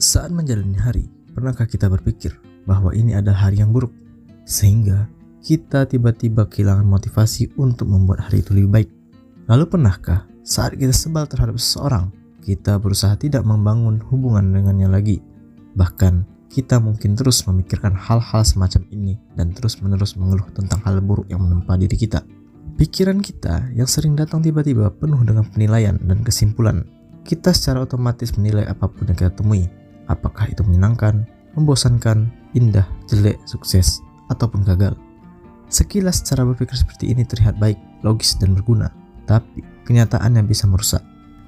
Saat menjalani hari, pernahkah kita berpikir bahwa ini adalah hari yang buruk, sehingga kita tiba-tiba kehilangan motivasi untuk membuat hari itu lebih baik? Lalu pernahkah saat kita sebal terhadap seseorang, kita berusaha tidak membangun hubungan dengannya lagi? Bahkan kita mungkin terus memikirkan hal-hal semacam ini dan terus-menerus mengeluh tentang hal buruk yang menempa diri kita. Pikiran kita yang sering datang tiba-tiba penuh dengan penilaian dan kesimpulan. Kita secara otomatis menilai apapun yang kita temui. Apakah itu menyenangkan, membosankan, indah, jelek, sukses, ataupun gagal. Sekilas cara berpikir seperti ini terlihat baik, logis, dan berguna. Tapi kenyataannya bisa merusak.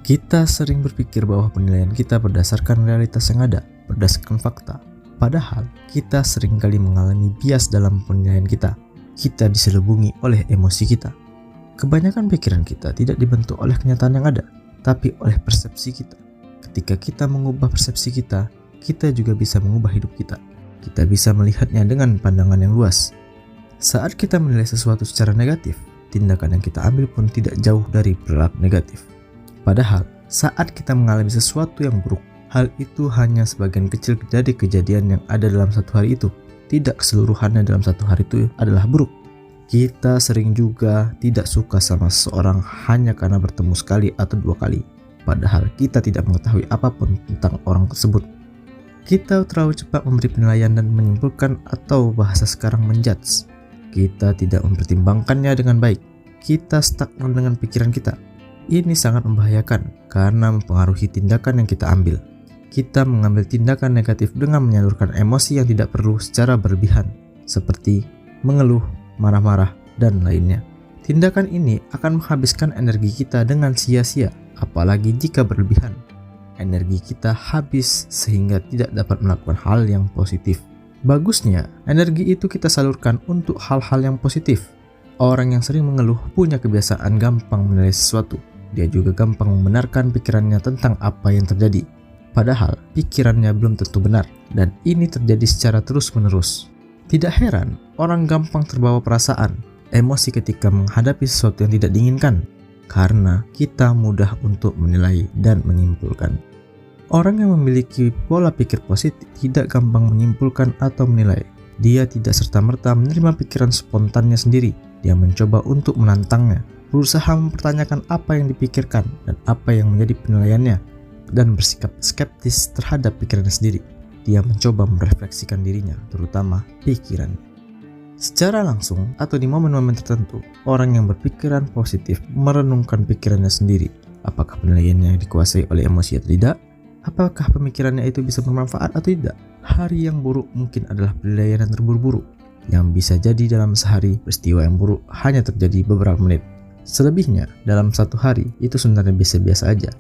Kita sering berpikir bahwa penilaian kita berdasarkan realitas yang ada, berdasarkan fakta. Padahal kita seringkali mengalami bias dalam penilaian kita. Kita diselubungi oleh emosi kita. Kebanyakan pikiran kita tidak dibentuk oleh kenyataan yang ada, tapi oleh persepsi kita. Ketika kita mengubah persepsi kita, kita juga bisa mengubah hidup kita. Kita bisa melihatnya dengan pandangan yang luas. Saat kita menilai sesuatu secara negatif, tindakan yang kita ambil pun tidak jauh dari perilaku negatif. Padahal, saat kita mengalami sesuatu yang buruk, hal itu hanya sebagian kecil dari kejadian yang ada dalam satu hari itu. Tidak keseluruhannya dalam satu hari itu adalah buruk. Kita sering juga tidak suka sama seseorang hanya karena bertemu sekali atau dua kali. Padahal kita tidak mengetahui apapun tentang orang tersebut. Kita terlalu cepat memberi penilaian dan menyimpulkan atau bahasa sekarang menjudge. Kita tidak mempertimbangkannya dengan baik. Kita stagnan dengan pikiran kita. Ini sangat membahayakan karena mempengaruhi tindakan yang kita ambil. Kita mengambil tindakan negatif dengan menyalurkan emosi yang tidak perlu secara berlebihan, seperti mengeluh, marah-marah, dan lainnya. Tindakan ini akan menghabiskan energi kita dengan sia-sia. Apalagi jika berlebihan, energi kita habis sehingga tidak dapat melakukan hal yang positif. Bagusnya, energi itu kita salurkan untuk hal-hal yang positif. Orang yang sering mengeluh punya kebiasaan gampang menilai sesuatu. Dia juga gampang membenarkan pikirannya tentang apa yang terjadi. Padahal, pikirannya belum tentu benar, dan ini terjadi secara terus-menerus. Tidak heran, orang gampang terbawa perasaan, emosi ketika menghadapi sesuatu yang tidak diinginkan. Karena kita mudah untuk menilai dan menyimpulkan. Orang yang memiliki pola pikir positif tidak gampang menyimpulkan atau menilai. Dia tidak serta-merta menerima pikiran spontannya sendiri. Dia mencoba untuk menantangnya, berusaha mempertanyakan apa yang dipikirkan dan apa yang menjadi penilaiannya, dan bersikap skeptis terhadap pikirannya sendiri. Dia mencoba merefleksikan dirinya, terutama pikirannya. Secara langsung atau di momen-momen tertentu, orang yang berpikiran positif merenungkan pikirannya sendiri. Apakah penilaiannya dikuasai oleh emosi atau tidak? Apakah pemikirannya itu bisa bermanfaat atau tidak? Hari yang buruk mungkin adalah penilaian yang terburu-buru. Yang bisa jadi dalam sehari, peristiwa yang buruk hanya terjadi beberapa menit. Selebihnya, dalam satu hari, itu sebenarnya biasa-biasa aja.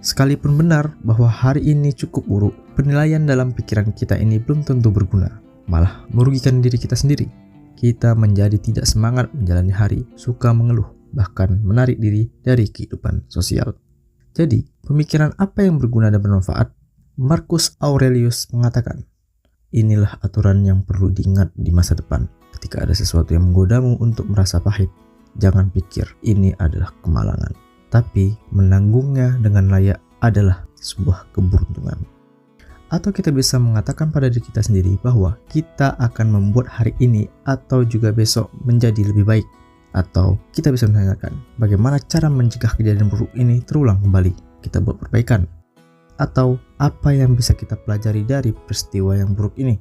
Sekalipun benar bahwa hari ini cukup buruk, penilaian dalam pikiran kita ini belum tentu berguna. Malah merugikan diri kita sendiri. Kita menjadi tidak semangat menjalani hari, suka mengeluh, bahkan menarik diri dari kehidupan sosial. Jadi, pemikiran apa yang berguna dan bermanfaat? Marcus Aurelius mengatakan, inilah aturan yang perlu diingat di masa depan. Ketika ada sesuatu yang menggodamu untuk merasa pahit, jangan pikir ini adalah kemalangan. Tapi, menanggungnya dengan layak adalah sebuah keberuntungan. Atau kita bisa mengatakan pada diri kita sendiri bahwa kita akan membuat hari ini atau juga besok menjadi lebih baik. Atau kita bisa menanyakan bagaimana cara mencegah kejadian buruk ini terulang kembali. Kita buat perbaikan. Atau apa yang bisa kita pelajari dari peristiwa yang buruk ini.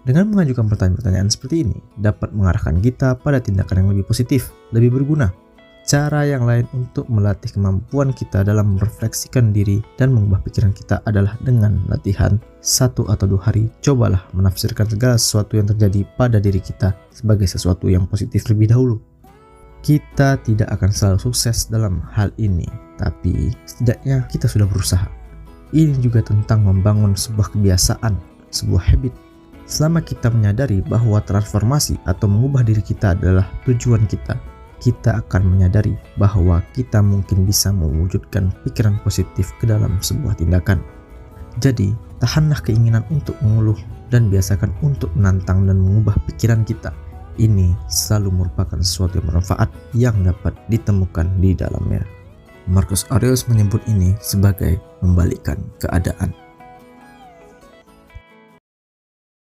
Dengan mengajukan pertanyaan-pertanyaan seperti ini dapat mengarahkan kita pada tindakan yang lebih positif, lebih berguna. Cara yang lain untuk melatih kemampuan kita dalam merefleksikan diri dan mengubah pikiran kita adalah dengan latihan 1 atau 2 hari. Cobalah menafsirkan segala sesuatu yang terjadi pada diri kita sebagai sesuatu yang positif lebih dahulu. Kita tidak akan selalu sukses dalam hal ini, tapi setidaknya kita sudah berusaha. Ini juga tentang membangun sebuah kebiasaan, sebuah habit. Selama kita menyadari bahwa transformasi atau mengubah diri kita adalah tujuan kita akan menyadari bahwa kita mungkin bisa mewujudkan pikiran positif ke dalam sebuah tindakan. Jadi, tahanlah keinginan untuk mengeluh dan biasakan untuk menantang dan mengubah pikiran kita. Ini selalu merupakan sesuatu yang bermanfaat yang dapat ditemukan di dalamnya. Marcus Aurelius menyebut ini sebagai membalikkan keadaan.